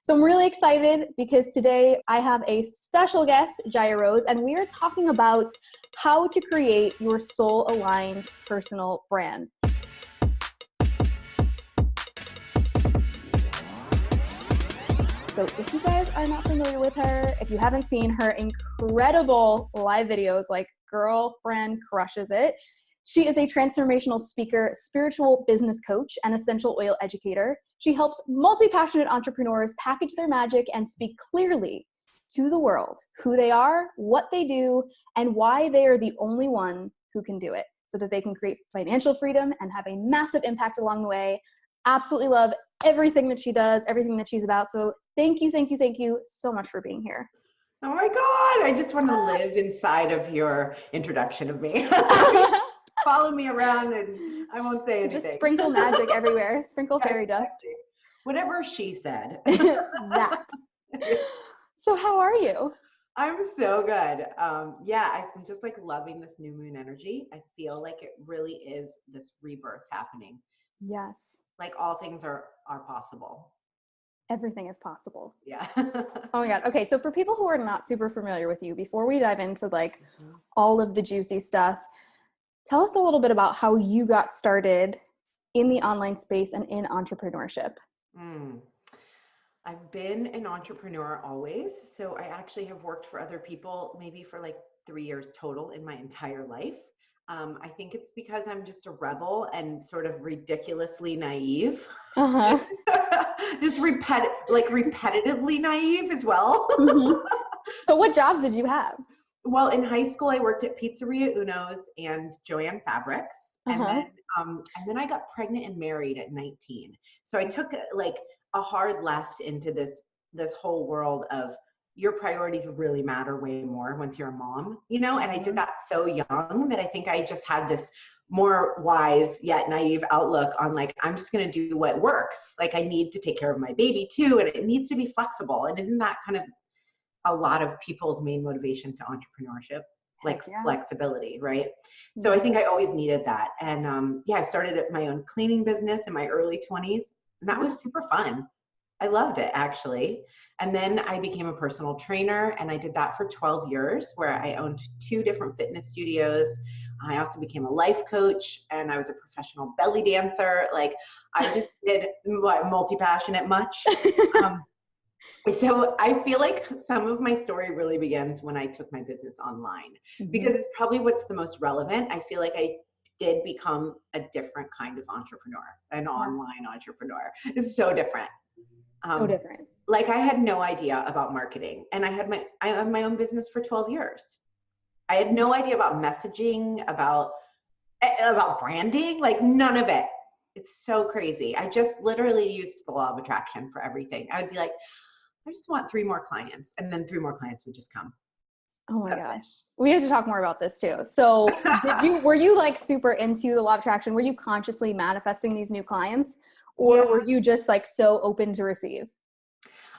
So I'm really excited because today I have a special guest, Jaya Rose, and we are talking about how to create your soul-aligned personal brand. So if you guys are not familiar with her, if you haven't seen her incredible live videos, like Girlfriend Crushes It, she is a transformational speaker, spiritual business coach, and essential oil educator. She helps multi-passionate entrepreneurs package their magic and speak clearly to the world who they are, what they do, and why they are the only one who can do it, so that they can create financial freedom and have a massive impact along the way. Absolutely love everything that she does, everything that she's about. So thank you so much for being here. Oh my God, I just want to live inside of your introduction of me. Follow me around and I won't say anything. Just sprinkle magic everywhere. Sprinkle fairy dust. Whatever she said. That. So how are you? I'm so good. I'm just like loving this new moon energy. I feel like it really is this rebirth happening. Yes. Like all things are possible. Everything is possible. Yeah. Oh my God. Okay. So for people who are not super familiar with you, before we dive into like all of the juicy stuff, tell us a little bit about how you got started in the online space and in entrepreneurship. I've been an entrepreneur always. So I actually have worked for other people maybe for like 3 years total in my entire life. I think it's because I'm just a rebel and sort of ridiculously naive. Just repetitively naive as well. So what jobs did you have? Well, in high school, I worked at Pizzeria Uno's and Joanne Fabrics. And then I got pregnant and married at 19. So I took like a hard left into this whole world of your priorities really matter way more once you're a mom, and I did that so young that I think I just had this more wise yet naive outlook on like, I'm just going to do what works. Like I need to take care of my baby too. And it needs to be flexible. And isn't that kind of a lot of people's main motivation to entrepreneurship? Like flexibility, right? So I think I always needed that. And I started my own cleaning business in my early 20s. And that was super fun. I loved it actually. And then I became a personal trainer and I did that for 12 years where I owned 2 different fitness studios. I also became a life coach and I was a professional belly dancer. Like I just did multi-passionate much. So I feel like some of my story really begins when I took my business online because it's probably what's the most relevant. I feel like I did become a different kind of entrepreneur, an online entrepreneur. It's so different. So different. Like I had no idea about marketing and I had my own business for 12 years. I had no idea about messaging, about branding, like none of it. It's so crazy. I just literally used the law of attraction for everything. I would be like, I just want 3 more clients. And then 3 more clients would just come. Oh my gosh. We have to talk more about this too. So were you like super into the law of attraction? Were you consciously manifesting these new clients or were you just like so open to receive?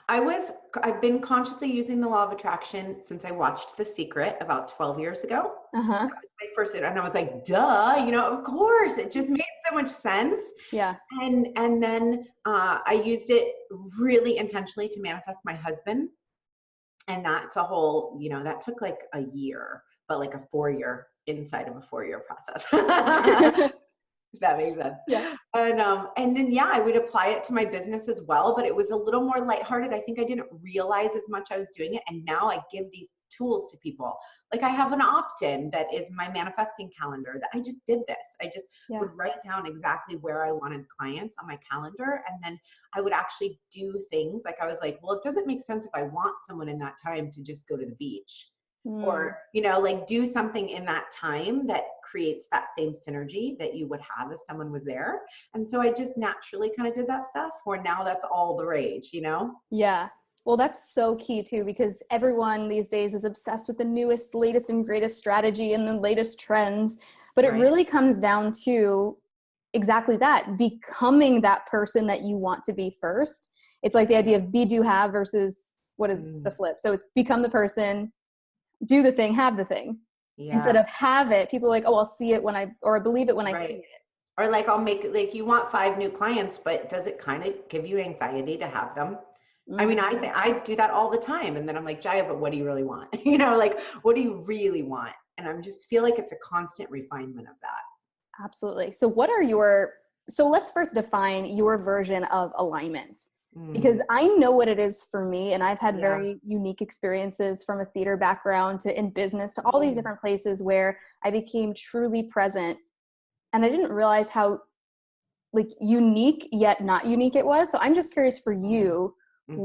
I've been consciously using the law of attraction since I watched The Secret about 12 years ago. That was my first, and I was like, duh, of course, it just made so much sense. Yeah. And then I used it really intentionally to manifest my husband. And that's a whole, that took like a year, but like a 4-year inside of a 4-year process. If that makes sense. Yeah. And then, I would apply it to my business as well, but it was a little more lighthearted. I think I didn't realize as much I was doing it. And now I give these tools to people. Like I have an opt-in that is my manifesting calendar that I just did this. I just would write down exactly where I wanted clients on my calendar. And then I would actually do things like, I was like, well, it doesn't make sense if I want someone in that time to just go to the beach or, like do something in that time that creates that same synergy that you would have if someone was there. And so I just naturally kind of did that stuff where now that's all the rage, Yeah. Well, that's so key too, because everyone these days is obsessed with the newest, latest and greatest strategy and the latest trends. But it really comes down to exactly that, becoming that person that you want to be first. It's like the idea of be, do, have versus what is the flip. So it's become the person, do the thing, have the thing. Yeah. Instead of have it, people are like, oh, I'll see it or believe it when I see it. Or like, I'll make, like you want 5 new clients, but does it kind of give you anxiety to have them? I mean, I Mm. think I do that all the time. And then I'm like, Jaya, but what do you really want? Like, what do you really want? And I just feel like it's a constant refinement of that. Absolutely. So let's first define your version of alignment, because Mm, I know what it is for me, and I've had yeah. very unique experiences from a theater background to in business to all these Mm, different places where I became truly present, and I didn't realize how like unique yet not unique it was. So I'm just curious for you, mm-hmm.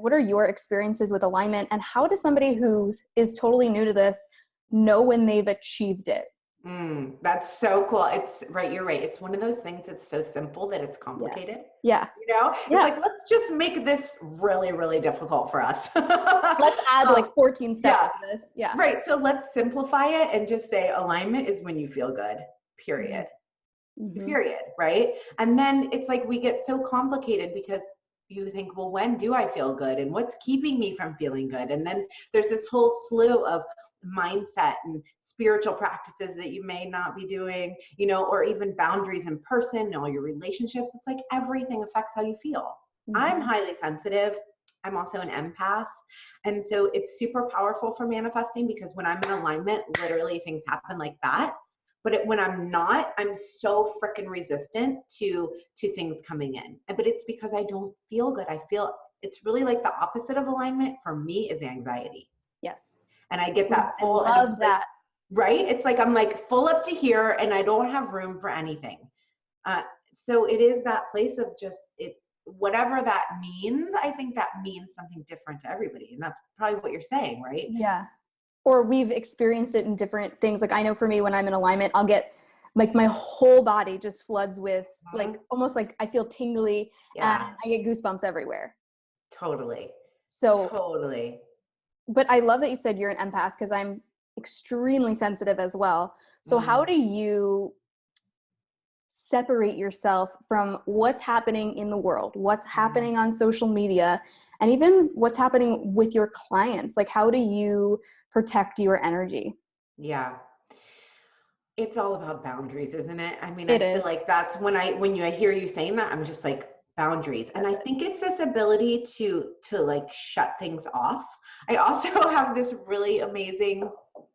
what are your experiences with alignment, and how does somebody who is totally new to this know when they've achieved it? That's so cool. It's right. You're right. It's one of those things that's so simple that it's Yeah. complicated. Yeah. It's Yeah. like, let's just make this really, really difficult for us. Let's add um, like 14 steps yeah. to this. Yeah. Right. So let's simplify it and just say alignment is when you feel good, period. Mm-hmm. Period. Right. And then it's like we get so complicated because you think, well, when do I feel good? And what's keeping me from feeling good? And then there's this whole slew of mindset and spiritual practices that you may not be doing, or even boundaries in person, all your relationships. It's like everything affects how you feel. I'm Mm-hmm. highly sensitive. I'm also an empath. And so it's super powerful for manifesting because when I'm in alignment, literally things happen like that. But when I'm not, I'm so freaking resistant to things coming in. But it's because I don't feel good. I feel it's really like the opposite of alignment for me is anxiety. Yes. And I get that I full, and I'm love just like, that. right? It's like I'm like full up to here and I don't have room for anything. Uh, so it is that place of just it, whatever that means. I think that means something different to everybody. And that's probably what you're saying, right? Yeah. Or we've experienced it in different things. Like I know for me, when I'm in alignment, I'll get like my whole body just floods with like Mhm. almost like I feel tingly and Yeah, I get goosebumps everywhere. totally. So, Totally. but I love that you said you're an empath because I'm extremely sensitive as well. So, how Mm. do you separate yourself from what's happening in the world, what's Mhm. happening on social media, and even what's happening with your clients? Like, how do you protect your energy? Yeah. It's all about boundaries, isn't it? I mean, I It feel is. like that's when I hear you saying that, I'm just like boundaries. And That's I it. think it's this ability to like shut things off. I also have this really amazing,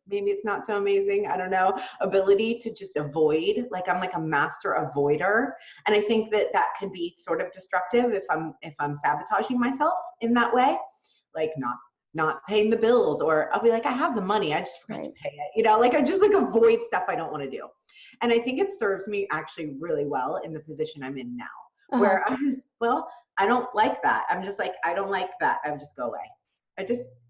maybe it's not so amazing, I don't know, ability to just avoid. Like I'm like a master avoider. And I think that that can be sort of destructive if I'm sabotaging myself in that way, like not paying the bills, or I'll be like, I have the money, I just forgot to Right. pay it. Like I just like avoid stuff I don't want to do. And I think it serves me actually really well in the position I'm in now, Uh-huh. where I'm just, well, I don't like that. I'm just like, I don't like that. I just go away.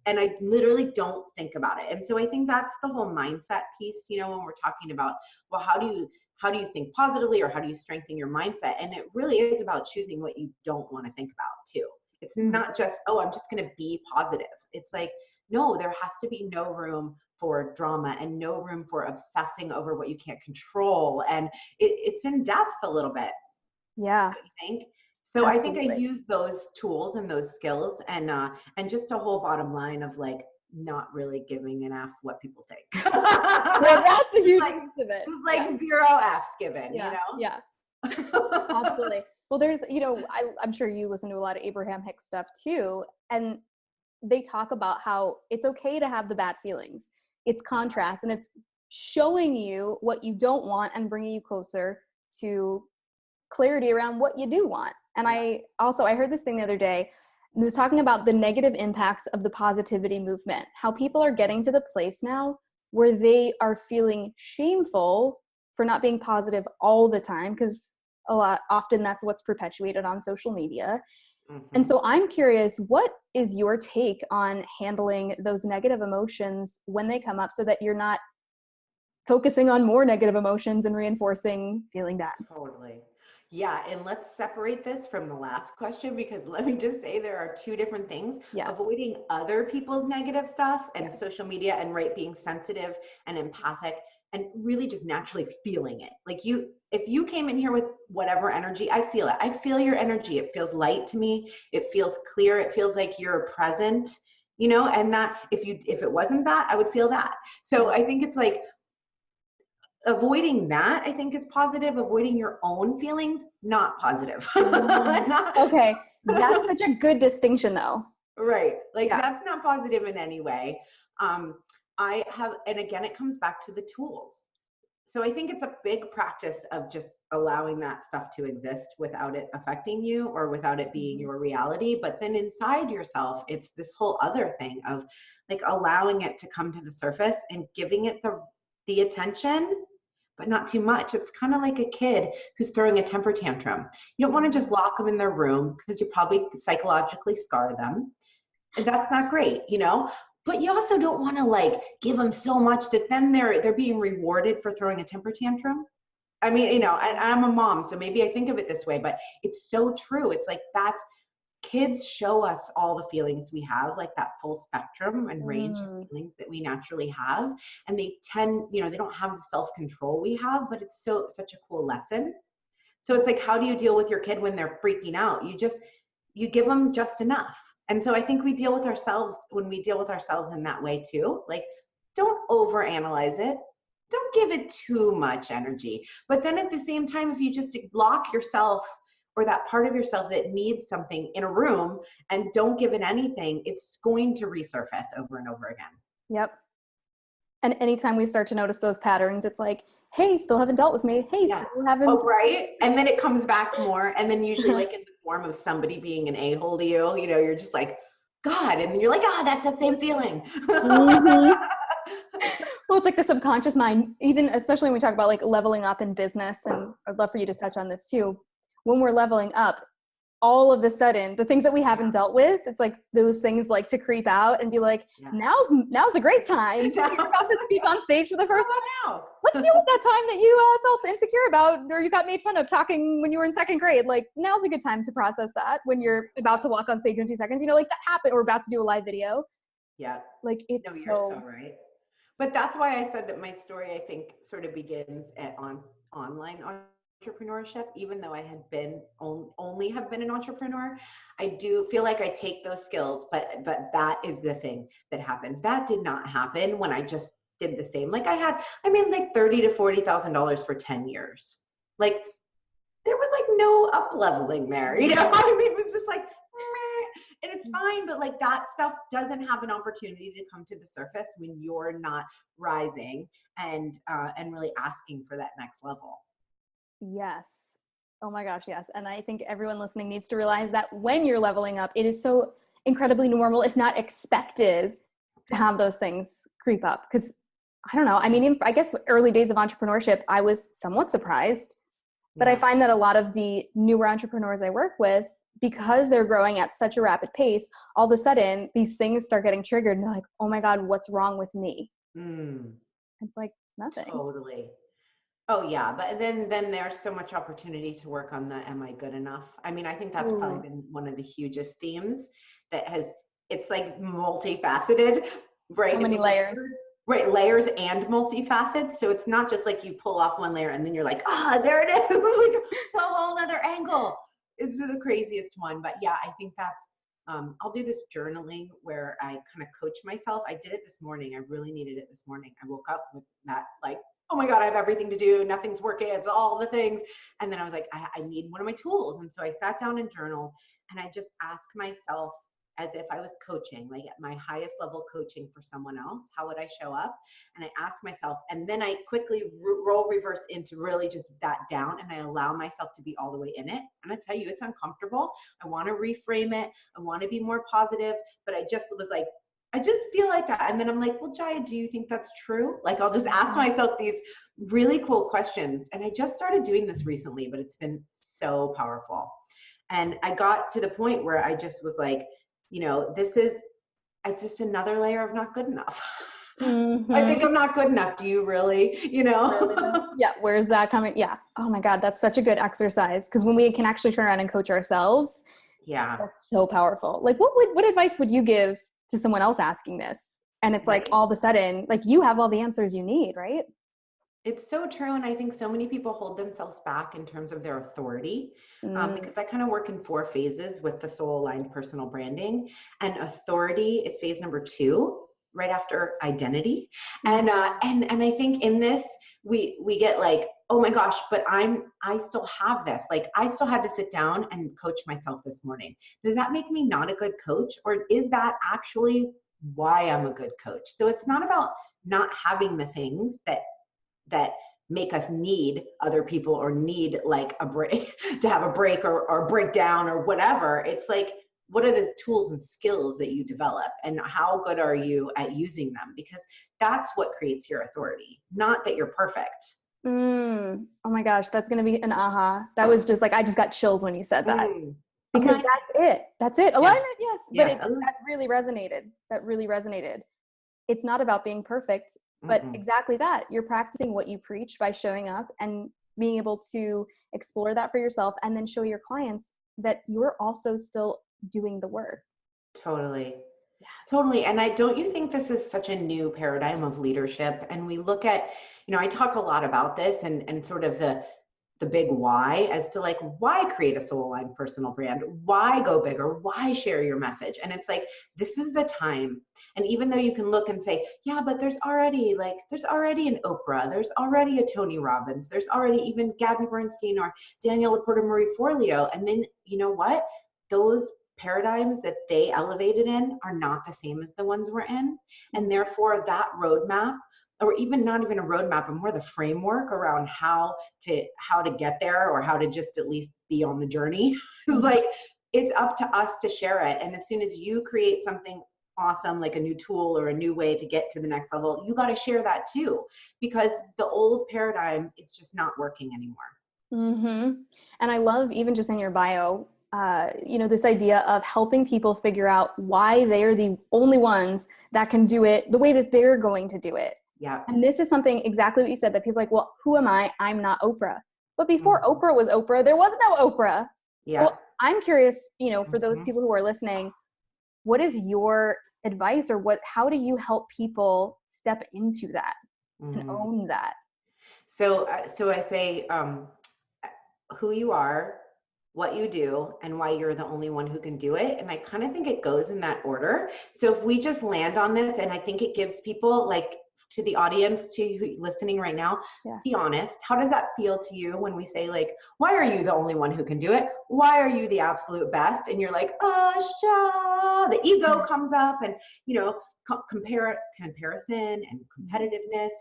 And I literally don't think about it. And so I think that's the whole mindset piece, when we're talking about, well, how do you think positively, or how do you strengthen your mindset? And it really is about choosing what you don't want to think about too. It's Mhm. not just, oh, I'm just going to be positive. It's like, no, there has to be no room for drama and no room for obsessing over what you can't control. And it's in depth a little bit, Yeah, I think. So I think I absolutely. use those tools and those skills, and just a whole bottom line of like not really giving an F what people think. Well, that's a huge like piece of it. just Yeah, like zero F's given, yeah, yeah, know? absolutely. Well, there's, I'm sure you listen to a lot of Abraham Hicks stuff too, and they talk about how it's okay to have the bad feelings. It's contrast, and it's showing you what you don't want and bringing you closer to clarity around what you do want. And Yeah. I heard this thing the other day. It was talking about the negative impacts of the positivity movement, how people are getting to the place now where they are feeling shameful for not being positive all the time, because often that's what's perpetuated on social media. And Hmm. so I'm curious, what is your take on handling those negative emotions when they come up so that you're not focusing on more negative emotions and reinforcing feeling bad? Totally. Yeah, and let's separate this from the last question, because let me just say there are two different things. Yes. Avoiding other people's negative stuff and Yes. social media, and right, being sensitive and empathic and really just naturally feeling it. Like if you came in here with whatever energy, I feel it. I feel your energy. It feels light to me. It feels clear. It feels like you're present, and that if it wasn't that, I would feel that. So Right. I think it's like avoiding that, I think, is positive. Avoiding your own feelings, not positive. Mm. Not, Okay. That's such a good distinction though. Right. Like Yeah. that's not positive in any way. I have, and again, it comes back to the tools. So I think it's a big practice of just allowing that stuff to exist without it affecting you or without it being your reality. But then inside yourself, it's this whole other thing of like allowing it to come to the surface and giving it the attention, but not too much. It's kind of like a kid who's throwing a temper tantrum. You don't want to just lock them in their room because you probably psychologically scar them. And that's not great, you know? But you also don't want to like give them so much that then they're being rewarded for throwing a temper tantrum. I mean, you know, I'm a mom, so maybe I think of it this way, but it's so true. It's like that's kids show us all the feelings we have, like that full spectrum and range of feelings that we naturally have. And they tend, you know, they don't have the self-control we have, but it's such a cool lesson. So it's like, how do you deal with your kid when they're freaking out? You give them just enough. And so I think we deal with ourselves when we deal with ourselves in that way too. Like, don't overanalyze it. Don't give it too much energy. But then at the same time, if you just lock yourself or that part of yourself that needs something in a room and don't give it anything, it's going to resurface over and over again. Yep. And anytime we start to notice those patterns, it's like, hey, still haven't dealt with me. Hey, Yeah. still haven't. Oh, right. And then it comes back more. And then usually like in the form of somebody being an a-hole to you, you know, you're just like, God. And then you're like, that's that same feeling. Mm-hmm. Well, it's like the subconscious mind, even especially when we talk about like leveling up in business, and I'd love for you to touch on this too. When we're leveling up, all of a sudden, the things that we haven't dealt with, it's like those things like to creep out and be like, now's a great time. You're about to speak on stage for the first time. Let's deal with that time that you felt insecure about, or you got made fun of talking when you were in second grade. Like, now's a good time to process that when you're about to walk on stage in 2 seconds. You know, like that happened. We're about to do a live video. Yeah. Like, it's no, you're so right. But that's why I said that my story, I think, sort of begins on online entrepreneurship. Even though I had been only have been an entrepreneur, I do feel like I take those skills, but that is the thing that happens. That did not happen when I just did the same. Like I made like $30,000 to $40,000 for 10 years. Like there was like no up leveling there, you know? I mean, it was just like, meh. And it's fine, but like that stuff doesn't have an opportunity to come to the surface when you're not rising and really asking for that next level. Yes. Oh my gosh, yes. And I think everyone listening needs to realize that when you're leveling up, it is so incredibly normal, if not expected, to have those things creep up. Because I don't know. I mean, I guess early days of entrepreneurship, I was somewhat surprised. But I find that a lot of the newer entrepreneurs I work with, because they're growing at such a rapid pace, all of a sudden these things start getting triggered and they're like, oh my God, what's wrong with me? It's like nothing. Totally. Oh yeah, but then there's so much opportunity to work on the am I good enough? I mean, I think that's probably been one of the hugest themes that it's like multifaceted, right? So many layers. Right, layers and multifaceted. So it's not just like you pull off one layer and then you're like, there it is. It's a whole other angle. It's the craziest one. But yeah, I think that's I'll do this journaling where I kind of coach myself. I did it this morning. I really needed it this morning. I woke up with that like, oh my God, I have everything to do. Nothing's working. It's all the things. And then I was like, I need one of my tools. And so I sat down and journaled and I just asked myself as if I was coaching, like at my highest level coaching for someone else, how would I show up? And I asked myself, and then I quickly roll reverse into really just that down and I allow myself to be all the way in it. And I tell you, it's uncomfortable. I want to reframe it. I want to be more positive, but I just was like, I just feel like that. And then I'm like, well, Jaya, do you think that's true? Like, I'll just ask myself these really cool questions. And I just started doing this recently, but it's been so powerful. And I got to the point where I just was like, you know, it's just another layer of not good enough. I think I'm not good enough. Do you really, you know? Really? Yeah. Where's that coming? Yeah. Oh my God. That's such a good exercise. Because when we can actually turn around and coach ourselves, that's so powerful. Like what advice would you give to someone else asking this? And it's like, all of a sudden, like you have all the answers you need, right? It's so true. And I think so many people hold themselves back in terms of their authority because I kind of work in 4 phases with the soul aligned personal branding. And authority is phase number 2. right after identity. And I think in this, we get like, oh my gosh, but I still have this. Like, I still had to sit down and coach myself this morning. Does that make me not a good coach? Or is that actually why I'm a good coach? So it's not about not having the things that make us need other people or need like a break to have a break or break down or whatever. It's like, what are the tools and skills that you develop, and how good are you at using them? Because that's what creates your authority, not that you're perfect. Oh my gosh, that's going to be an aha. That was just like, I just got chills when you said that. Because Alignment. That's it. Alignment, yes. But Yeah. that really resonated. It's not about being perfect, but exactly that. You're practicing what you preach by showing up and being able to explore that for yourself, and then show your clients that you're also still doing the work. Totally. Yes. Totally. And don't you think this is such a new paradigm of leadership? And we look at, I talk a lot about this and sort of the big why, as to like, why create a soul aligned personal brand? Why go bigger? Why share your message? And it's like, this is the time. And even though you can look and say, yeah, but there's already an Oprah, there's already a Tony Robbins, there's already even Gabby Bernstein or Danielle LaPorta Marie Forleo. And then you know what? Those paradigms that they elevated in are not the same as the ones we're in. And therefore that roadmap, or even not even a roadmap, but more the framework around how to get there, or how to just at least be on the journey, like, it's up to us to share it. And as soon as you create something awesome, like a new tool or a new way to get to the next level, you got to share that too, because the old paradigm, it's just not working anymore. And I love, even just in your bio, this idea of helping people figure out why they're the only ones that can do it the way that they're going to do it. Yeah. And this is something, exactly what you said, that people are like, well, who am I? I'm not Oprah. But before Oprah was Oprah, there was no Oprah. Yeah. So I'm curious, for those people who are listening, what is your advice, or how do you help people step into that and own that? So I say, who you are, what you do, and why you're the only one who can do it. And I kind of think it goes in that order. So if we just land on this, and I think it gives people, like, to the audience, to you listening right now, be honest. How does that feel to you when we say, like, why are you the only one who can do it? Why are you the absolute best? And you're like, the ego comes up, and, comparison and competitiveness.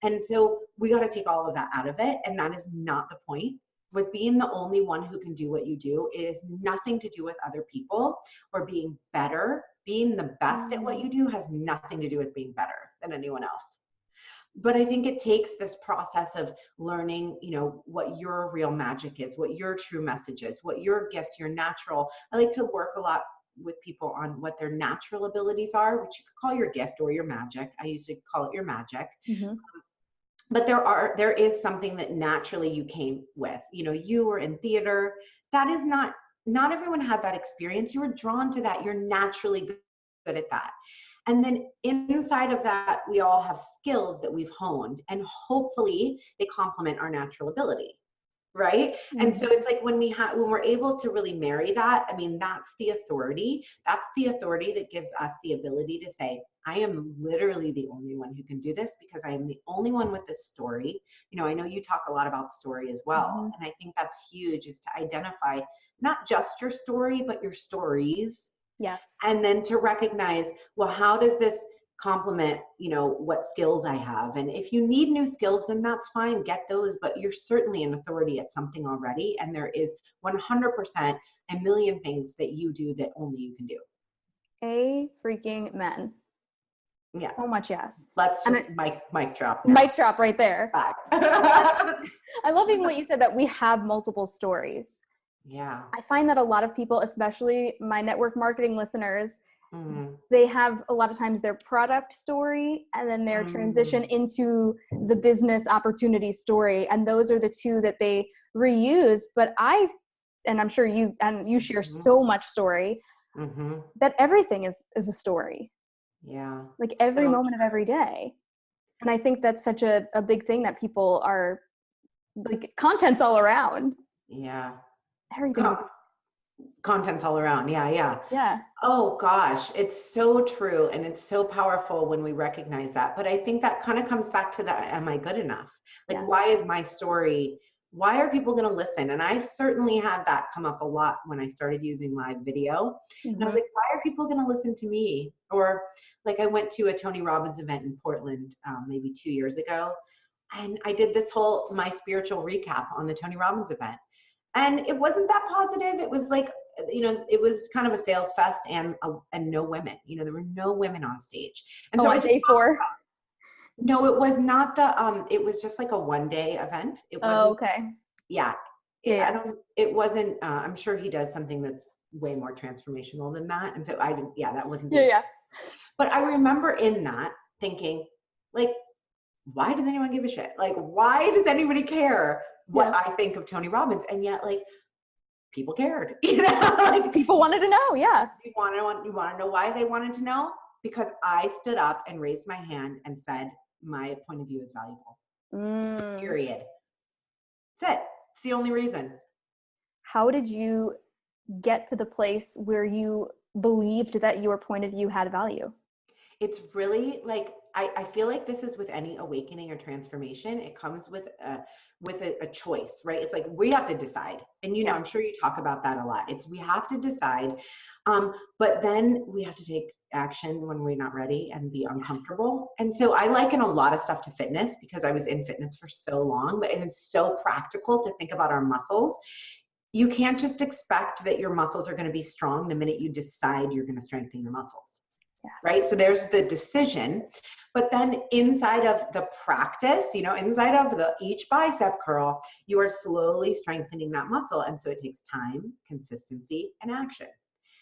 And so we got to take all of that out of it. And that is not the point. With being the only one who can do what you do, it is nothing to do with other people or being better. Being the best at what you do has nothing to do with being better than anyone else. But I think it takes this process of learning, what your real magic is, what your true message is, what your gifts, your natural. I like to work a lot with people on what their natural abilities are, which you could call your gift or your magic. I usually call it your magic. But there is something that naturally you came with. You were in theater. That is not everyone had that experience. You were drawn to that. You're naturally good at that. And then inside of that, we all have skills that we've honed, and hopefully they complement our natural ability. Right. And so it's like, when we're able to really marry that, I mean, that's the authority. That's the authority that gives us the ability to say, I am literally the only one who can do this, because I am the only one with this story. I know you talk a lot about story as well. And I think that's huge, is to identify not just your story, but your stories. Yes. And then to recognize, well, how does this complement, what skills I have? And if you need new skills, then that's fine, get those, but you're certainly an authority at something already. And there is 100% a million things that you do that only you can do. A freaking men. Yeah. So much yes. Let's just mic drop now. Mic drop right there. Back. I love even what you said, that we have multiple stories. Yeah. I find that a lot of people, especially my network marketing listeners, they have a lot of times their product story and then their transition into the business opportunity story. And those are the two that they reuse. But and I'm sure you share so much story, that everything is a story. Yeah. Like every moment of every day. And I think that's such a big thing, that people are like, content's all around. Yeah. Everything's Contents all around. Yeah, yeah. Yeah. Oh gosh, it's so true. And it's so powerful when we recognize that. But I think that kind of comes back to that, am I good enough? Like, Yes. why is my story, why are people going to listen? And I certainly had that come up a lot when I started using live video. And I was Mm-hmm. like, why are people going to listen to me? Or like, I went to a Tony Robbins event in Portland maybe 2 years ago. And I did this whole my spiritual recap on the Tony Robbins event. And it wasn't that positive. It was like, it was kind of a sales fest and no women. There were no women on stage. And Oh, so I on just day 4. no, it was not it was just like a 1 day event. It Oh, wasn't, okay. yeah. Yeah, I yeah. don't, it wasn't, I'm sure he does something that's way more transformational than that. And so I didn't, yeah, that wasn't the, Yeah, yeah. but I remember in that thinking, like, why does anyone give a shit? Like, why does anybody care what Yeah. I think of Tony Robbins? And yet, like, people cared, like, People wanted to know, yeah. you want to know why they wanted to know? Because I stood up and raised my hand and said, my point of view is valuable. Mm. Period. That's it. It's the only reason. How did you get to the place where you believed that your point of view had value? It's really like, I feel like this is with any awakening or transformation. It comes with a choice, right? It's like we have to decide. And Yeah. I'm sure you talk about that a lot. It's we have to decide. But then we have to take action when we're not ready and be uncomfortable. And so I liken a lot of stuff to fitness because I was in fitness for so long, and it's so practical to think about our muscles. You can't just expect that your muscles are going to be strong the minute you decide you're going to strengthen your muscles. Yes. Right? So there's the decision, but then inside of the practice, inside of each bicep curl, you are slowly strengthening that muscle. And so it takes time, consistency, and action.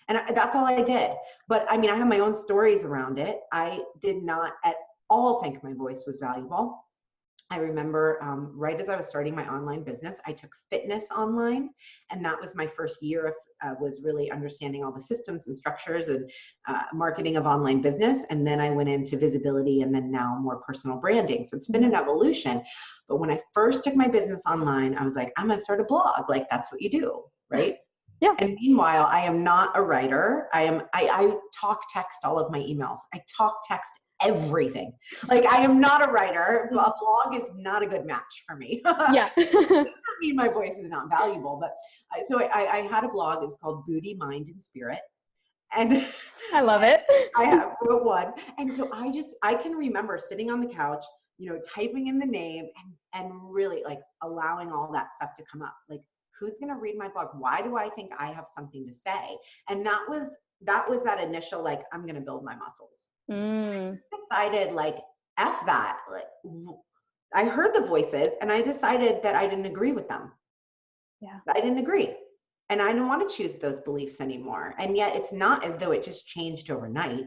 And that's all I did. But I mean, I have my own stories around it. I did not at all think my voice was valuable. I remember right as I was starting my online business, I took fitness online, and that was my first year of was really understanding all the systems and structures and marketing of online business. And then I went into visibility, and then now more personal branding. So it's been an evolution. But when I first took my business online, I was like, I'm gonna start a blog. Like that's what you do, right? Yeah. And meanwhile, I am not a writer. I talk text all of my emails. I talk text everything. Like I am not a writer. A blog is not a good match for me. Yeah. Doesn't mean my voice is not valuable, but so I had a blog. It was called Booty, Mind, and Spirit, and I love it. I wrote one. And so I can remember sitting on the couch, typing in the name and really like allowing all that stuff to come up. Like, who's going to read my blog? Why do I think I have something to say? And that was that initial, like, I'm going to build my muscles. Mm. Decided like F that. Like I heard the voices and I decided that I didn't agree with them. Yeah. I didn't agree. And I didn't want to choose those beliefs anymore. And yet it's not as though it just changed overnight.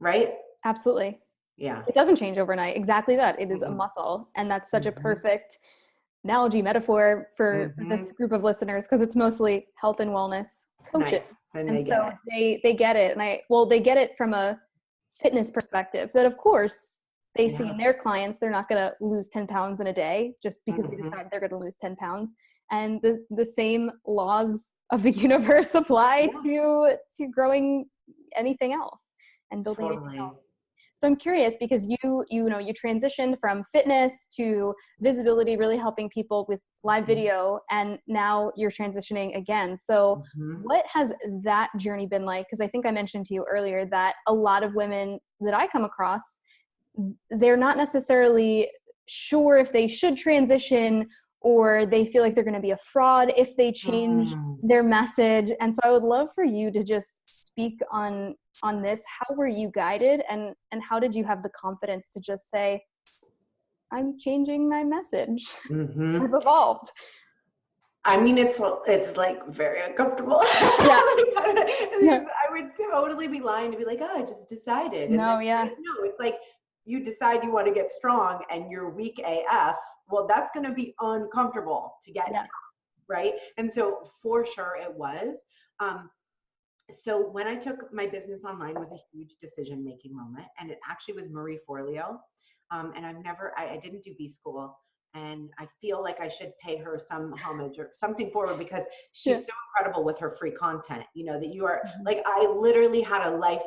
Right? Absolutely. Yeah. It doesn't change overnight. Exactly that. It is a Mm-hmm. muscle. And that's such a Mm-hmm. perfect analogy, metaphor for Mm-hmm. this group of listeners, because it's mostly health and wellness coaching. Nice. Then And they so get it. they get it. And they get it from a fitness perspective that of course they see in their clients. They're not going to lose 10 pounds in a day just because they decide they're going to lose 10 pounds. And the same laws of the universe apply to growing anything else and building anything else. So I'm curious because you transitioned from fitness to visibility, really helping people with live video, and now you're transitioning again. So what has that journey been like? Because I think I mentioned to you earlier that a lot of women that I come across, they're not necessarily sure if they should transition, or they feel like they're going to be a fraud if they change their message. And so I would love for you to just speak on this. How were you guided, and how did you have the confidence to just say, I'm changing my message? I've evolved. I mean, it's like very uncomfortable. Yeah. I would totally be lying to be like, oh, I just decided. And No, it's like you decide you want to get strong and you're weak AF. Well, that's going to be uncomfortable to get to, right? And so for sure it was. So when I took my business online was a huge decision-making moment, and it actually was Marie Forleo. And I didn't do B school. and I feel like I should pay her some homage or something for her because Yeah. she's so incredible with her free content. You know, that you are like, I literally had a life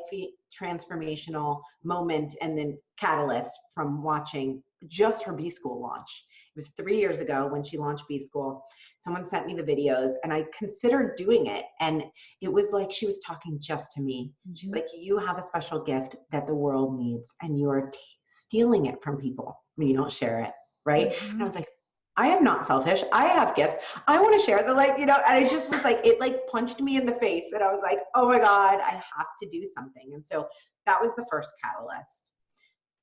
transformational moment and then catalyst from watching just her B School launch. It was 3 years ago when she launched B School. Someone sent me the videos and I considered doing it. And it was like she was talking just to me. She's like, you have a special gift that the world needs and you are stealing it from people when you don't share it. Right. And I was like, I am not selfish. I have gifts. I want to share the, like, you know, and I just was like, it like punched me in the face and I was like, oh my God, I have to do something. And so that was the first catalyst.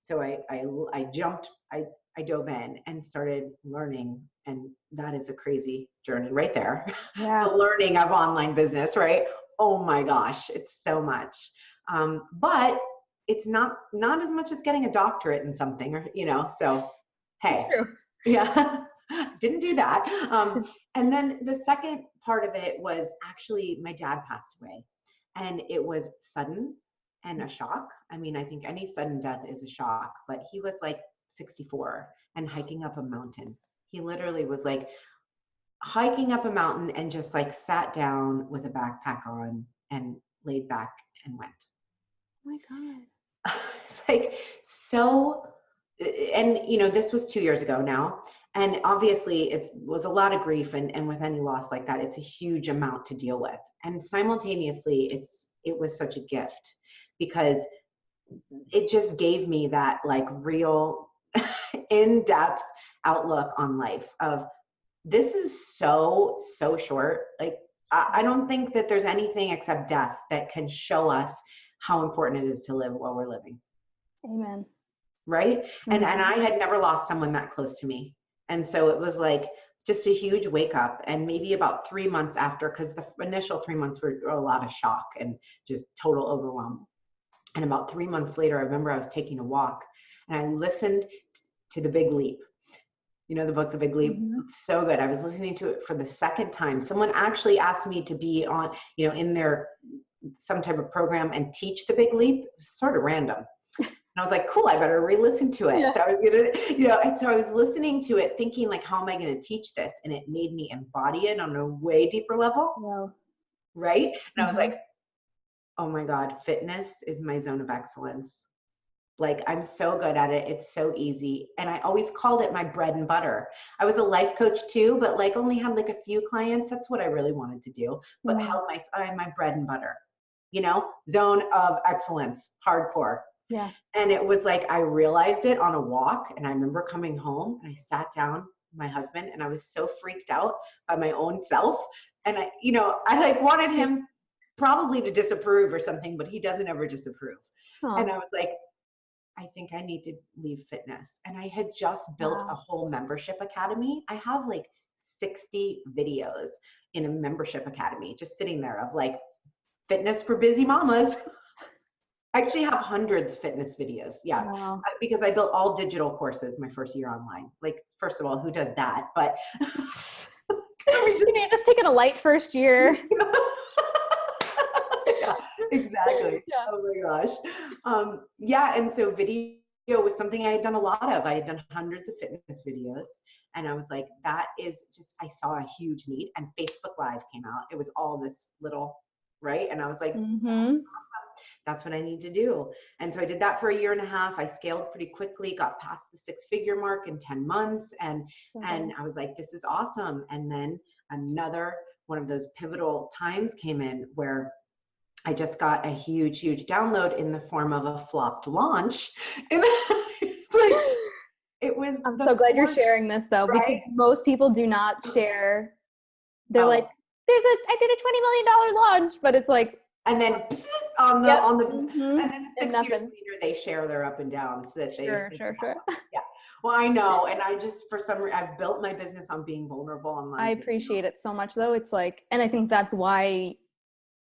So I jumped, I dove in and started learning. And that is a crazy journey right there. Yeah. The learning of online business, right? Oh my gosh, it's so much. But it's not as much as getting a doctorate in something, or, you know, so hey, yeah, didn't do that. And then the second part of it was actually my dad passed away and it was sudden and a shock. I mean, I think any sudden death is a shock, but he was like 64 and hiking up a mountain. He literally was like hiking up a mountain and just like sat down with a backpack on and laid back and went. Oh my God. It's like, so, and you know, this was 2 years ago now. And obviously it was a lot of grief, and with any loss like that, it's a huge amount to deal with. And simultaneously it was such a gift because it just gave me that like real in-depth outlook on life of, this is so short. Like, I don't think that there's anything except death that can show us how important it is to live while we're living. Amen. Right. And I had never lost someone that close to me. And so it was like just a huge wake up. And maybe about 3 months after, because the initial 3 months were a lot of shock and just total overwhelm. And about 3 months later, I remember I was taking a walk and I listened to The Big Leap. You know, the book, The Big Leap. It's so good. I was listening to it for the second time. Someone actually asked me to be on, you know, in their some type of program and teach The Big Leap. It was sort of random. And I was like, cool, I better re-listen to it. Yeah. So I was gonna, you know, and so I was listening to it thinking like, how am I going to teach this? And it made me embody it on a way deeper level. Wow. Right. And I was like, oh my God, fitness is my zone of excellence. Like, I'm so good at it. It's so easy. And I always called it my bread and butter. I was a life coach too, but like only had like a few clients. That's what I really wanted to do, but held my bread and butter, you know, zone of excellence, hardcore. Yeah. And it was like, I realized it on a walk, and I remember coming home and I sat down with my husband and I was so freaked out by my own self. And I, you know, I like wanted him probably to disapprove or something, but he doesn't ever disapprove. And I was like, I think I need to leave fitness. And I had just built a whole membership academy. I have like 60 videos in a membership academy just sitting there of like fitness for busy mamas. I actually have hundreds of fitness videos. Yeah. Wow. Because I built all digital courses my first year online. Like, first of all, who does that? But you just taking a light first year. Yeah, exactly. Yeah. Oh my gosh. Yeah. And so video was something I had done a lot of. I had done hundreds of fitness videos. And I was like, that is just, I saw a huge need. And Facebook Live came out. It was all this little, right? And I was like, that's what I need to do. And so I did that for a year and a half. I scaled pretty quickly, got past the 6-figure mark in 10 months. And I was like, this is awesome. And then another one of those pivotal times came in where I just got a huge download in the form of a flopped launch. And it was I'm so glad you're sharing this though, right? Because most people do not share. They're like, I did a $20 million launch, but it's like, and then on the and then 6 years later they share their up and downs that they sure. Yeah. Well, I know, and I just, for some reason, I've built my business on being vulnerable online. I appreciate it so much though. It's like, and I think that's why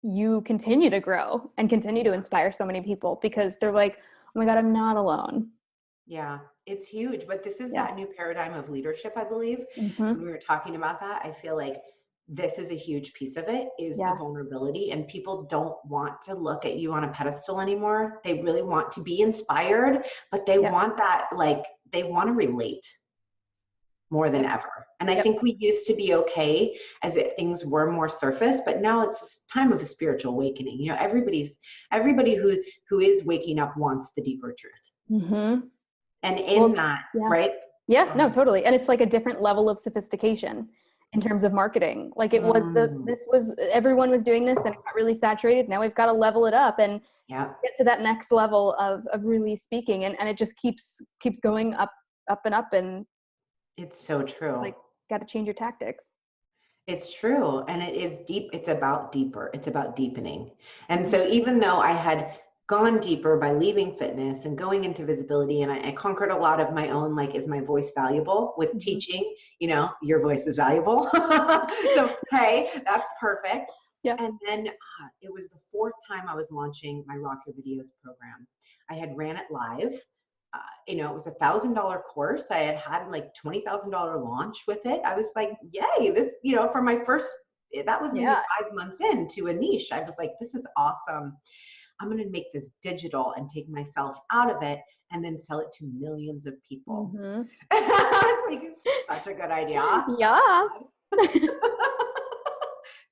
you continue to grow and continue to inspire so many people, because they're like, oh my God, I'm not alone. Yeah, it's huge. But this is that new paradigm of leadership, I believe. When we were talking about that, I feel like this is a huge piece of it, is the vulnerability. And people don't want to look at you on a pedestal anymore. They really want to be inspired, but they want that, like, they want to relate. more than Yep. ever. And I Yep. think we used to be okay as if things were more surface, but now it's a time of a spiritual awakening. You know, everybody who is waking up wants the deeper truth. Mm-hmm. And in Well, that, yeah. right? Yeah, no, totally. And it's like a different level of sophistication in terms of marketing. Like Mm, everyone was doing this and it got really saturated. Now we've got to level it up and yeah, get to that next level of really speaking. And it just keeps going up and up. And it's so true. like, got to change your tactics. It's true. And it is deep. It's about deeper. It's about deepening. And Mhm. so even though I had gone deeper by leaving fitness and going into visibility, and I conquered a lot of my own, like, is my voice valuable with Mhm. teaching, you know, your voice is valuable. So, hey, that's perfect. Yeah. And then it was the fourth time I was launching my Rock Your Videos program. I had ran it live. You know, it was $1,000 course. I had had like $20,000 launch with it. I was like, yay, this, you know, for my first, that was maybe Yeah. 5 months into a niche. I was like, this is awesome. I'm going to make this digital and take myself out of it and then sell it to millions of people. Mm-hmm. I was like, it's such a good idea. Yeah.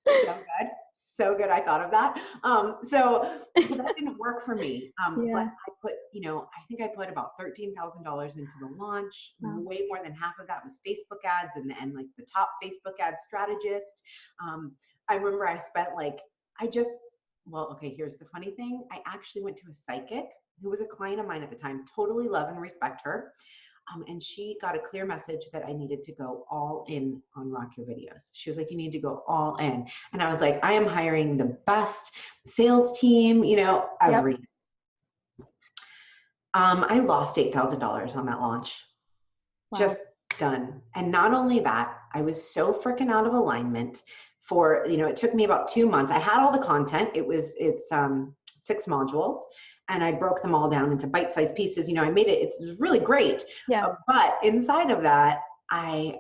So good. So good. I thought of that. Well, that didn't work for me. But Yeah. I put, you know, I think I put about $13,000 into the launch. Wow. Way more than half of that was Facebook ads and like the top Facebook ad strategist. I remember I spent like, well, okay, here's the funny thing. I actually went to a psychic who was a client of mine at the time, totally love and respect her. And she got a clear message that I needed to go all in on Rock Your Videos. She was like, you need to go all in. And I was like, I am hiring the best sales team, you know, Yep. everything. I lost $8,000 on that launch. Wow. Just done. And not only that, I was so freaking out of alignment for, you know, it took me about 2 months. I had all the content. It's 6 modules and I broke them all down into bite-sized pieces. You know, I made it, it's really great. Yeah. But inside of that, I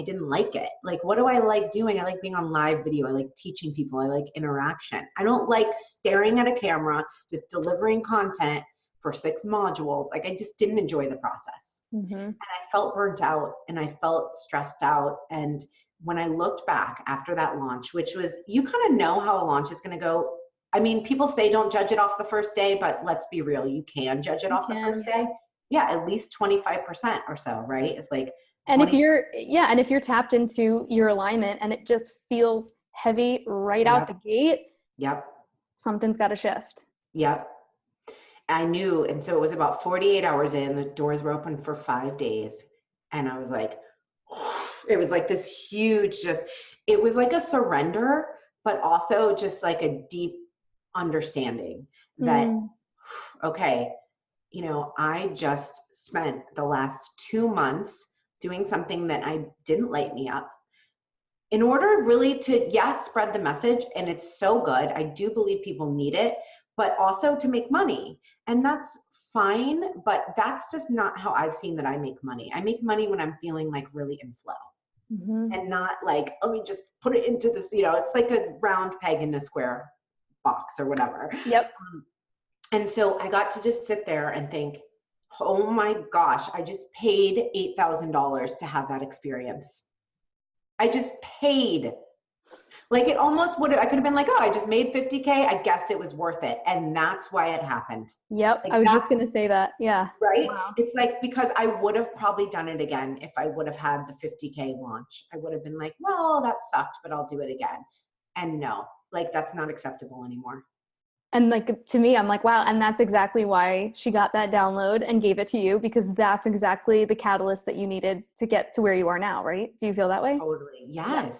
didn't like it. Like, what do I like doing? I like being on live video. I like teaching people. I like interaction. I don't like staring at a camera, just delivering content for 6 modules. Like, I just didn't enjoy the process. Mm-hmm. I felt burnt out and I felt stressed out. And when I looked back after that launch, which was, you kind of know how a launch is going to go. I mean, people say don't judge it off the first day, but let's be real. You can judge it off the first day. Yeah, at least 25% or so, right? It's like, and if you're tapped into your alignment and it just feels heavy right out yep, the gate, yep, something's got to shift. yep. I knew. And so it was about 48 hours in, the doors were open for 5 days. And I was like, it was like this huge, it was like a surrender, but also just like a deep understanding that, okay, you know, I just spent the last 2 months doing something that I didn't light me up in order really to, yes, spread the message. And it's so good. I do believe people need it, but also to make money. And that's fine, but that's just not how I've seen that I make money. I make money when I'm feeling like really in flow. Mm-hmm. And not like, let me just put it into this, you know, it's like a round peg in a square box or whatever. Yep. And so I got to just sit there and think, oh my gosh, I just paid $8,000 to have that experience. I just paid. Like, it almost would have, I could have been like, oh, I just made 50K. I guess it was worth it. And that's why it happened. Yep. Like, I was just going to say that. Yeah. right? Wow. It's like, because I would have probably done it again if I would have had the 50K launch. I would have been like, well, that sucked, but I'll do it again. And no, like, that's not acceptable anymore. And like, to me, I'm like, wow. And that's exactly why she got that download and gave it to you, because that's exactly the catalyst that you needed to get to where you are now, right? Do you feel that way? Totally. Yes. Yeah.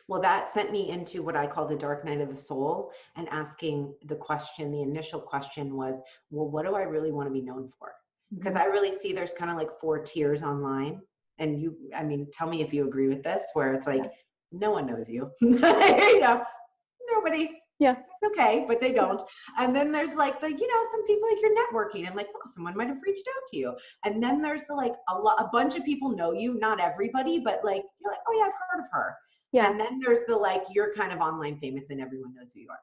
Well, that sent me into what I call the dark night of the soul, and asking the question, the initial question was, well, what do I really want to be known for? Because I really see there's kind of like 4 tiers online. And you, I mean, tell me if you agree with this, where it's like, no one knows you. You know, nobody. Yeah. It's okay, but they don't. And then there's like the, you know, some people, like, you're networking and like, well, someone might have reached out to you. And then there's the, like, a bunch of people know you, not everybody, but like, you're like, oh yeah, I've heard of her. Yeah. And then there's the, like, you're kind of online famous and everyone knows who you are.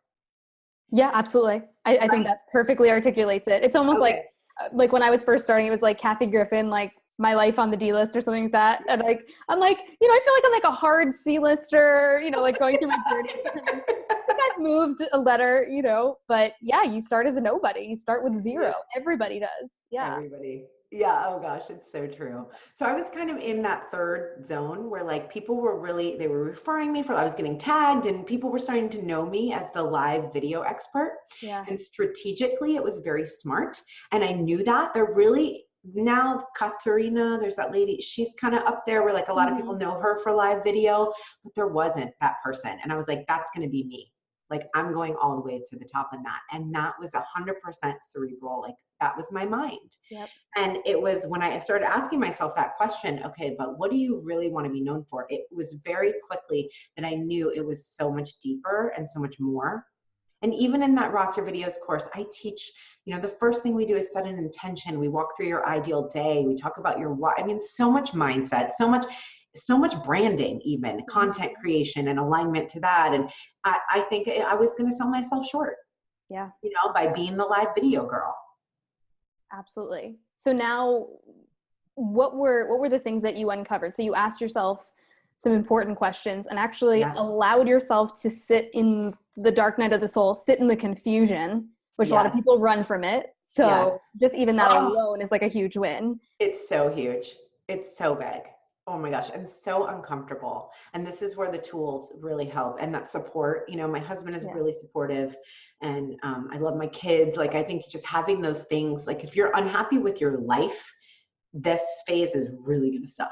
Yeah, absolutely. I think that perfectly articulates it. It's almost like when I was first starting, it was like Kathy Griffin, like My Life on the D list or something like that. And like, I'm like, you know, I feel like I'm like a hard C lister, you know, like going through my journey. Like I've moved a letter, you know, but yeah, you start as a nobody. You start with zero. Everybody does. Yeah. Everybody. Yeah. Oh gosh, it's so true. So I was kind of in that third zone where like people were really, they were referring me for, I was getting tagged and people were starting to know me as the live video expert. Yeah. And strategically, it was very smart. And I knew that they're really, now Katerina, there's that lady, she's kind of up there where like a lot of people know her for live video, but there wasn't that person. And I was like, that's going to be me. Like I'm going all the way to the top in that. And that was 100% cerebral. Like that was my mind. Yep. And it was when I started asking myself that question, okay, but what do you really want to be known for? It was very quickly that I knew it was so much deeper and so much more. And even in that Rock Your Videos course, I teach, you know, the first thing we do is set an intention. We walk through your ideal day. We talk about your why. I mean, so much mindset, so much branding, even content creation and alignment to that. And I think I was going to sell myself short. Yeah. You know, by being the live video girl. Absolutely. So now what were the things that you uncovered? So you asked yourself some important questions and actually allowed yourself to sit in the dark night of the soul, sit in the confusion, which a lot of people run from it. So just even that alone is like a huge win. It's so huge. It's so big. Oh my gosh, and so uncomfortable. And this is where the tools really help. And that support, you know, my husband is really supportive and I love my kids. Like, I think just having those things, like if you're unhappy with your life, this phase is really going to suck.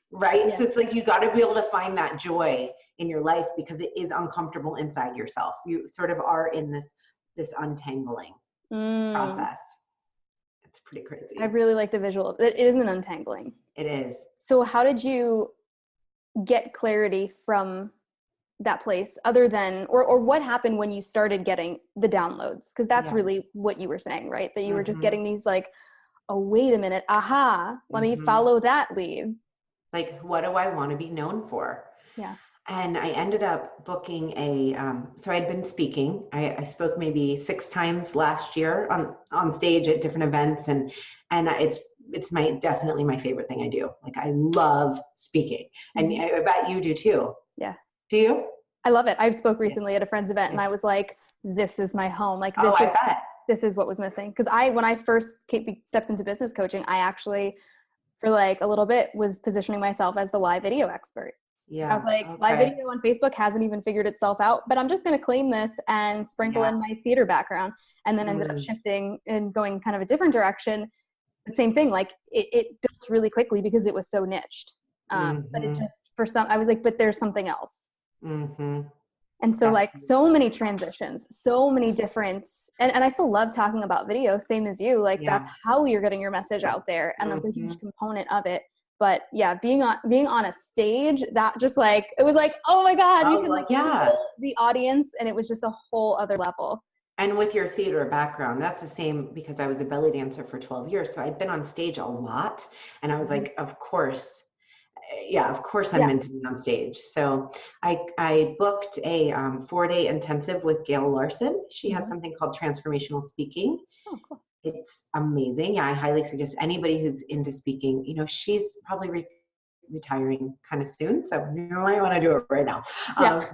Right? Yeah. So it's like, you got to be able to find that joy in your life because it is uncomfortable inside yourself. You sort of are in this untangling process. It's pretty crazy. I really like the visual. It isn't an untangling. It is. So how did you get clarity from that place other than, or what happened when you started getting the downloads? Because that's really what you were saying, right? That you were just getting these like, oh, wait a minute. Aha, let me follow that lead. Like, what do I want to be known for? Yeah. And I ended up booking so I'd been speaking. I spoke maybe 6 times last year on stage at different events. And it's definitely my favorite thing I do. Like, I love speaking. And I bet you do too. Yeah. Do you? I love it. I spoke recently at a friend's event and I was like, this is my home. Like, this is what was missing. Because when I first stepped into business coaching, I actually, for like a little bit, was positioning myself as the live video expert. Yeah. I was like, live video on Facebook hasn't even figured itself out, but I'm just going to claim this and sprinkle in my theater background. And then ended up shifting and going kind of a different direction. The same thing, like it built really quickly because it was so niched. But it just, I was like, but there's something else. And so like so many transitions, so many different, and I still love talking about video, same as you, like that's how you're getting your message out there. And that's a huge component of it. But yeah, being on a stage, that just like, it was like, oh my God, you can like feel the audience, and it was just a whole other level. And with your theater background, that's the same, because I was a belly dancer for 12 years. So I'd been on stage a lot, and I was like, of course I'm meant to be on stage. So I booked a 4-day intensive with Gail Larson. She has something called transformational speaking. Oh, cool. It's amazing. Yeah, I highly suggest anybody who's into speaking. You know, she's probably retiring kind of soon, so you might want to do it right now.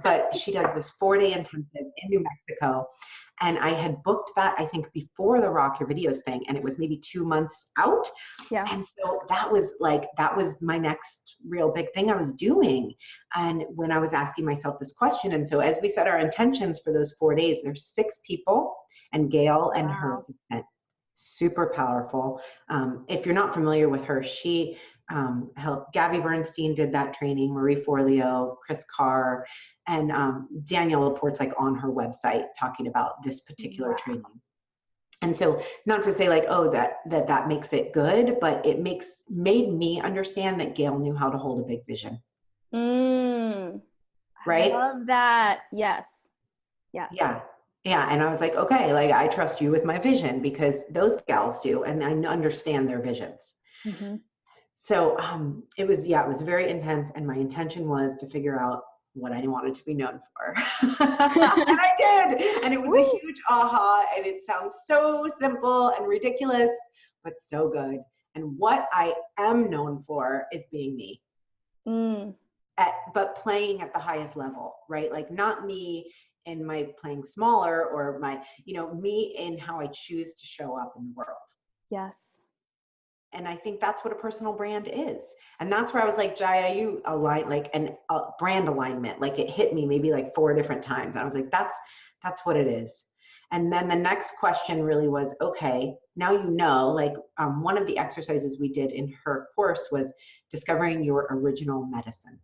But she does this 4-day intensive in New Mexico. And I had booked that, I think, before the Rock Your Videos thing, and it was maybe 2 months out. Yeah. And so that was my next real big thing I was doing. And when I was asking myself this question, and so as we set our intentions for those 4 days, there's 6 people, and Gail and her assistant. Super powerful. If you're not familiar with her, she helped. Gabby Bernstein did that training, Marie Forleo, Chris Carr, and Danielle Laporte's like on her website talking about this particular training. And so, not to say like, oh, that makes it good, but it made me understand that Gail knew how to hold a big vision. Right? I love that. Yes. Yeah. Yeah. And I was like, okay, like I trust you with my vision, because those gals do. And I understand their visions. So it was very intense. And my intention was to figure out what I wanted to be known for. And I did. And it was a huge aha. And it sounds so simple and ridiculous, but so good. And what I am known for is being me. Mm. But playing at the highest level, right? Like not me in my playing smaller or my, me in how I choose to show up in the world. Yes. And I think that's what a personal brand is. And that's where I was like, Jaya, you align like brand alignment. Like it hit me maybe like 4 different times. I was like, that's what it is. And then the next question really was, okay, now like one of the exercises we did in her course was discovering your original medicine.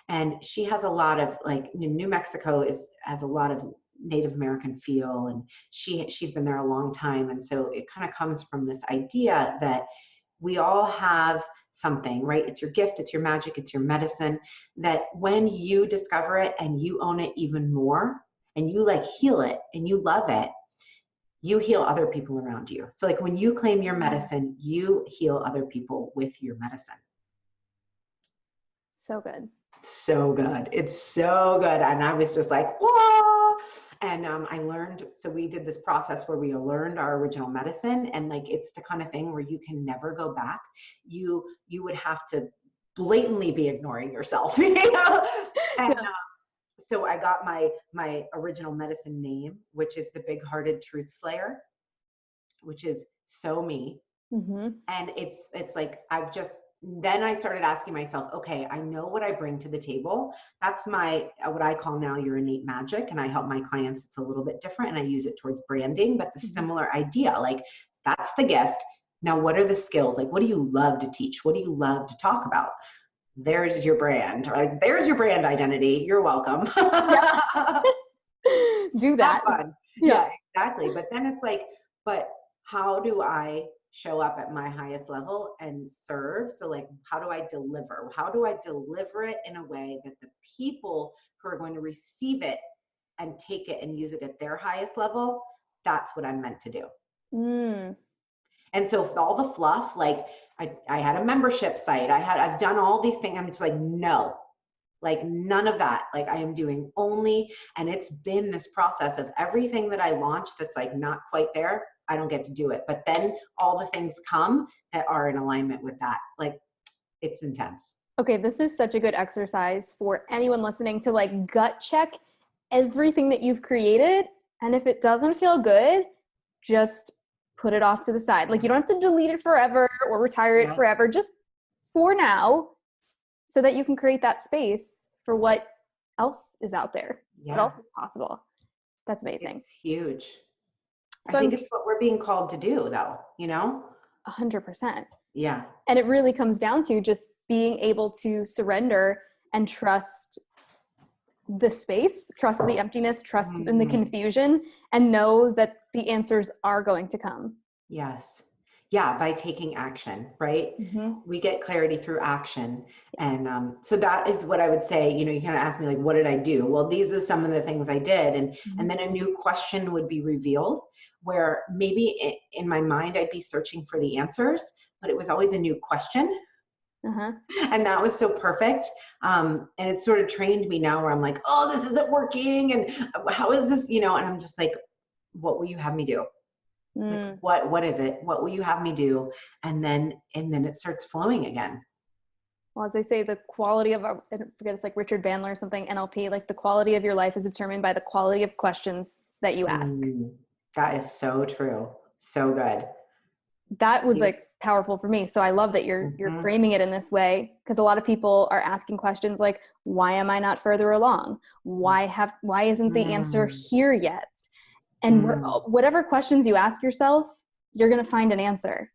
And she has a lot of like New Mexico has a lot of Native American feel, and she's been there a long time. And so it kind of comes from this idea that we all have something, right? It's your gift, it's your magic, it's your medicine, that when you discover it and you own it even more and you like heal it and you love it, you heal other people around you. So like when you claim your medicine, you heal other people with your medicine. So good. So good. It's so good. And I was just like, whoa. And I learned, so we did this process where we learned our original medicine, and like, it's the kind of thing where you can never go back. You would have to blatantly be ignoring yourself, And Yeah. So I got my original medicine name, which is the Big Hearted Truth Slayer, which is so me. Mm-hmm. And it's like, then I started asking myself, okay, I know what I bring to the table. That's what I call now your innate magic. And I help my clients. It's a little bit different and I use it towards branding, but the similar idea, like that's the gift. Now, what are the skills? Like, what do you love to teach? What do you love to talk about? There's your brand, right? There's your brand identity. You're welcome. Do that. Fun. Yeah, exactly. But then it's like, but how do I show up at my highest level and serve? So like, how do I deliver? How do I deliver it in a way that the people who are going to receive it and take it and use it at their highest level, that's what I'm meant to do. Mm. And so all the fluff, like I had a membership site, I've done all these things. I'm just like, no, like none of that. Like I am doing only, and it's been this process of everything that I launched that's like not quite there, I don't get to do it. But then all the things come that are in alignment with that. Like it's intense. Okay, this is such a good exercise for anyone listening to like gut check everything that you've created. And if it doesn't feel good, just put it off to the side. Like you don't have to delete it forever or retire it forever, just for now, so that you can create that space for what else is out there, what else is possible. That's amazing. It's huge. So I think it's what we're being called to do though, 100%. Yeah. And it really comes down to just being able to surrender and trust the space, trust the emptiness, trust in the confusion, and know that the answers are going to come. Yes. Yeah, by taking action, right? Mm-hmm. We get clarity through action. Yes. And so that is what I would say, you kind of ask me like, what did I do? Well, these are some of the things I did. And then a new question would be revealed where maybe in my mind, I'd be searching for the answers, but it was always a new question. And that was so perfect. And it sort of trained me now where I'm like, oh, this isn't working. And how is this, and I'm just like, what will you have me do? Like, what is it? What will you have me do? And then it starts flowing again. Well, as they say, the quality of, I forget, it's like Richard Bandler or something, NLP, like the quality of your life is determined by the quality of questions that you ask. That is so true. So good. That was like powerful for me. So I love that you're framing it in this way, because a lot of people are asking questions like, why am I not further along? Why isn't the answer here yet? And whatever questions you ask yourself, you're going to find an answer.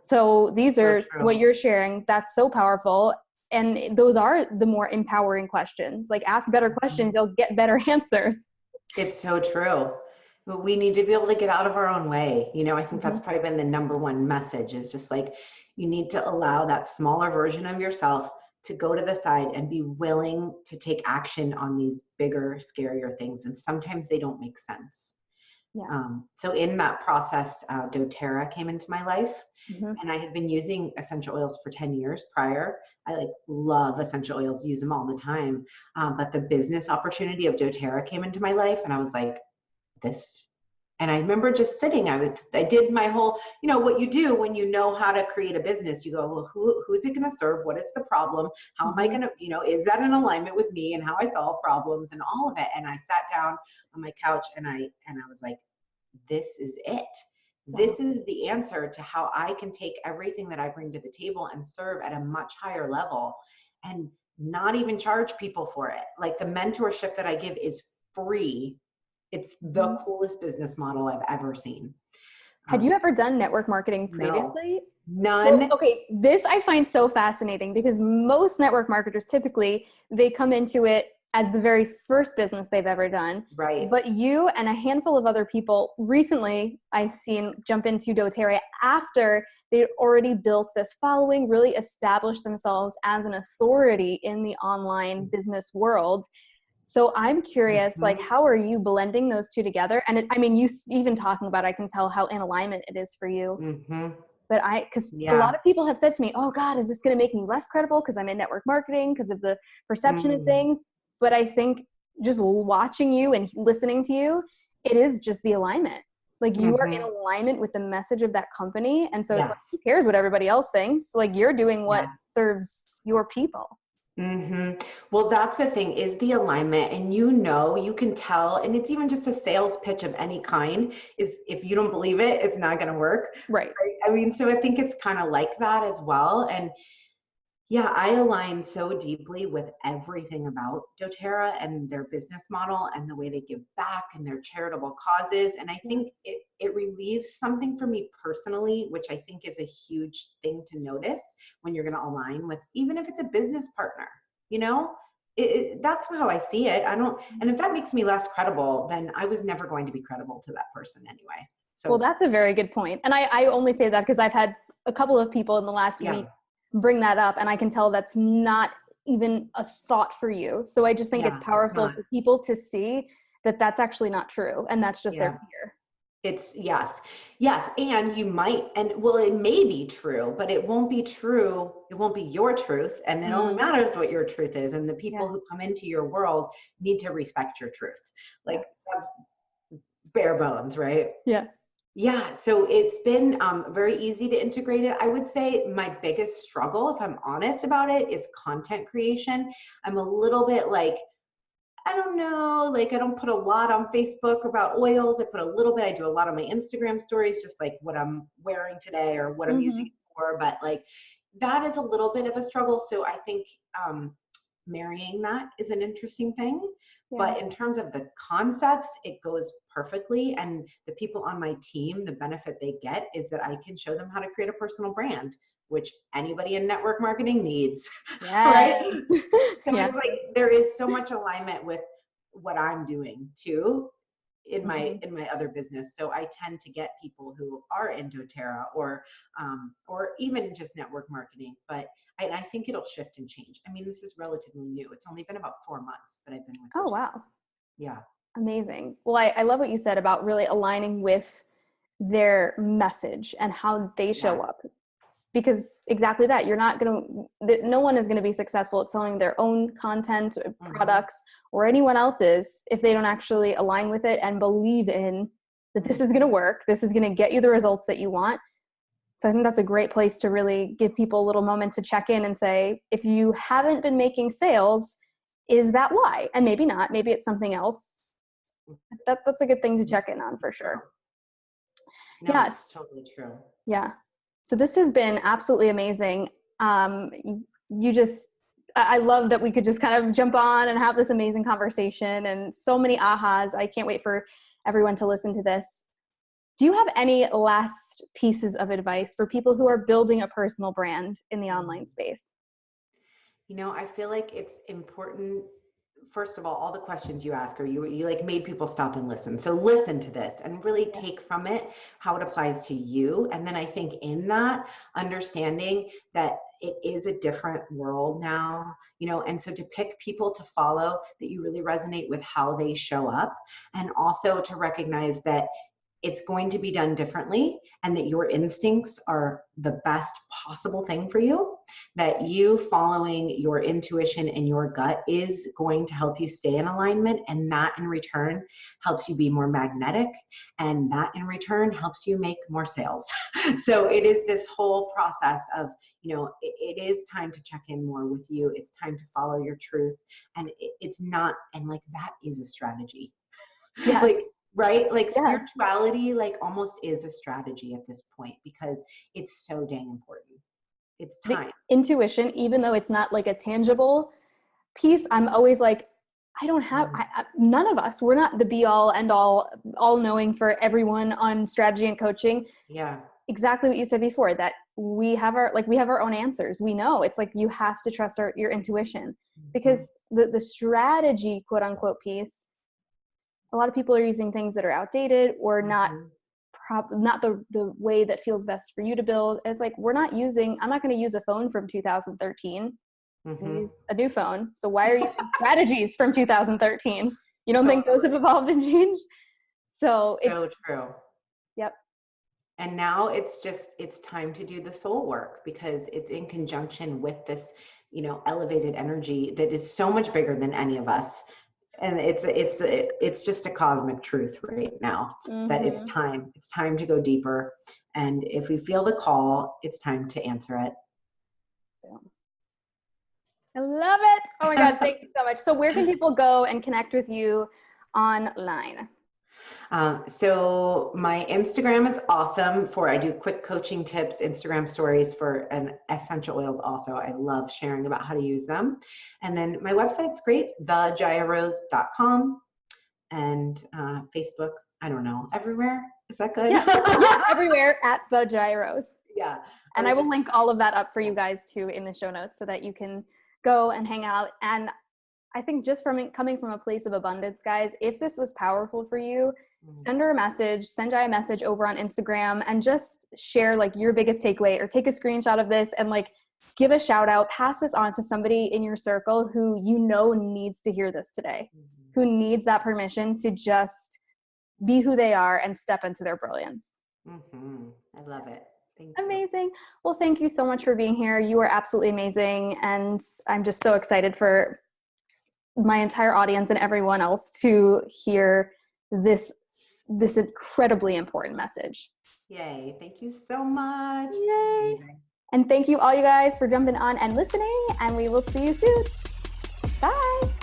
So these are what you're sharing. That's so powerful. And those are the more empowering questions. Like ask better questions, you'll get better answers. It's so true. But we need to be able to get out of our own way. I think that's probably been the number one message, is just like, you need to allow that smaller version of yourself to go to the side and be willing to take action on these bigger, scarier things. And sometimes they don't make sense. Yes. So in that process, doTERRA came into my life, and I had been using essential oils for 10 years prior. I love essential oils, use them all the time. But the business opportunity of doTERRA came into my life, and I was like, this And I remember just sitting, I did my whole, what you do when you know how to create a business, you go, well, who's it going to serve? What is the problem? How am I going to, is that in alignment with me and how I solve problems and all of it? And I sat down on my couch and I was like, this is it. This is the answer to how I can take everything that I bring to the table and serve at a much higher level and not even charge people for it. Like the mentorship that I give is free. It's the coolest business model I've ever seen. Had you ever done network marketing previously? No, none. So, okay, this I find so fascinating because most network marketers typically, they come into it as the very first business they've ever done. Right. But you and a handful of other people recently I've seen jump into doTERRA after they already built this following, really established themselves as an authority in the online business world. So I'm curious, like, how are you blending those two together? And you even talking about, I can tell how in alignment it is for you. But because a lot of people have said to me, oh God, is this going to make me less credible because I'm in network marketing because of the perception of things? But I think just watching you and listening to you, it is just the alignment. Like you are in alignment with the message of that company. And so it's like, who cares what everybody else thinks? Like you're doing what serves your people. Well, that's the thing is the alignment, and you can tell, and it's even just a sales pitch of any kind is if you don't believe it, it's not going to work. Right. So I think it's kind of like that as well. And yeah, I align so deeply with everything about doTERRA and their business model and the way they give back and their charitable causes. And I think it relieves something for me personally, which I think is a huge thing to notice when you're going to align with, even if it's a business partner, that's how I see it. And if that makes me less credible, then I was never going to be credible to that person anyway. So, well, that's a very good point. And I only say that because I've had a couple of people in the last week bring that up, and I can tell that's not even a thought for you. So I just think it's powerful for people to see that that's actually not true, and that's just their fear. It's yes. And you might, it may be true, but it won't be true. It won't be your truth. And it only matters what your truth is. And the people who come into your world need to respect your truth. Like that's bare bones, right? Yeah, so it's been very easy to integrate it. I would say my biggest struggle, if I'm honest about it, is content creation. I'm a little bit like, I don't know, like I don't put a lot on Facebook about oils. I put a little bit, I do a lot on my Instagram stories, just like what I'm wearing today or what I'm using it for. But like that is a little bit of a struggle. So I think marrying that is an interesting thing. But in terms of the concepts, it goes perfectly. And the people on my team, the benefit they get is that I can show them how to create a personal brand, which anybody in network marketing needs, right? So it's like, there is so much alignment with what I'm doing too in my other business. So I tend to get people who are in doTERRA or even just network marketing, but I think it'll shift and change. I mean, this is relatively new. It's only been about 4 months that I've been with. Oh, wow. Yeah. Amazing. Well, I love what you said about really aligning with their message and how they show up. Because exactly that, no one is going to be successful at selling their own content, products, or anyone else's if they don't actually align with it and believe in that this is going to work. This is going to get you the results that you want. So I think that's a great place to really give people a little moment to check in and say, if you haven't been making sales, is that why? And maybe not, maybe it's something else. That's a good thing to check in on for sure. No, yes. Totally true. Yeah. So this has been absolutely amazing. I love that we could just kind of jump on and have this amazing conversation and so many ahas. I can't wait for everyone to listen to this. Do you have any last pieces of advice for people who are building a personal brand in the online space? I feel like it's important. First of all the questions you ask are you like made people stop and listen. So listen to this and really take from it how it applies to you. And then I think in that understanding that it is a different world now, and so to pick people to follow that you really resonate with how they show up, and also to recognize that it's going to be done differently and that your instincts are the best possible thing for you. that you following your intuition and your gut is going to help you stay in alignment. And that in return helps you be more magnetic. And that in return helps you make more sales. So it is this whole process of, it is time to check in more with you. It's time to follow your truth. And it's not, and like, that is a strategy. Yes. Like, right? Like Yes. spirituality, like almost is a strategy at this point because it's so dang important. It's time. The intuition, even though it's not like a tangible piece, I'm always like, I don't have, none of us, we're not the be all end all knowing for everyone on strategy and coaching. Yeah. Exactly what you said before, that we have our own answers. We know it's like, you have to trust your intuition, because the strategy, quote unquote, piece, a lot of people are using things that are outdated or not the way that feels best for you to build. It's like, I'm not going to use a phone from 2013. Use a new phone. So why are you using strategies from 2013? You don't think those have evolved and changed? So true. Yep. And now it's time to do the soul work, because it's in conjunction with this, elevated energy that is so much bigger than any of us. And it's just a cosmic truth right now that it's time to go deeper. And if we feel the call, it's time to answer it. I love it. Oh my God. Thank you so much. So where can people go and connect with you online? So my Instagram is awesome I do quick coaching tips, Instagram stories and essential oils also. I love sharing about how to use them. And then my website's great, thejayarose.com, and Facebook, I don't know, everywhere. Is that good? Yeah, everywhere at the Jaya Rose. Yeah. And I will link all of that up for you guys too in the show notes so that you can go and hang out. And I think just coming from a place of abundance, guys, if this was powerful for you, send Jaya a message over on Instagram and just share like your biggest takeaway, or take a screenshot of this and like give a shout out, pass this on to somebody in your circle who needs to hear this today, who needs that permission to just be who they are and step into their brilliance. I love it. Amazing. Well, thank you so much for being here. You are absolutely amazing. And I'm just so excited for my entire audience and everyone else to hear this incredibly important message. Yay. Thank you so much. Yay. And thank you all you guys for jumping on and listening, and we will see you soon. Bye.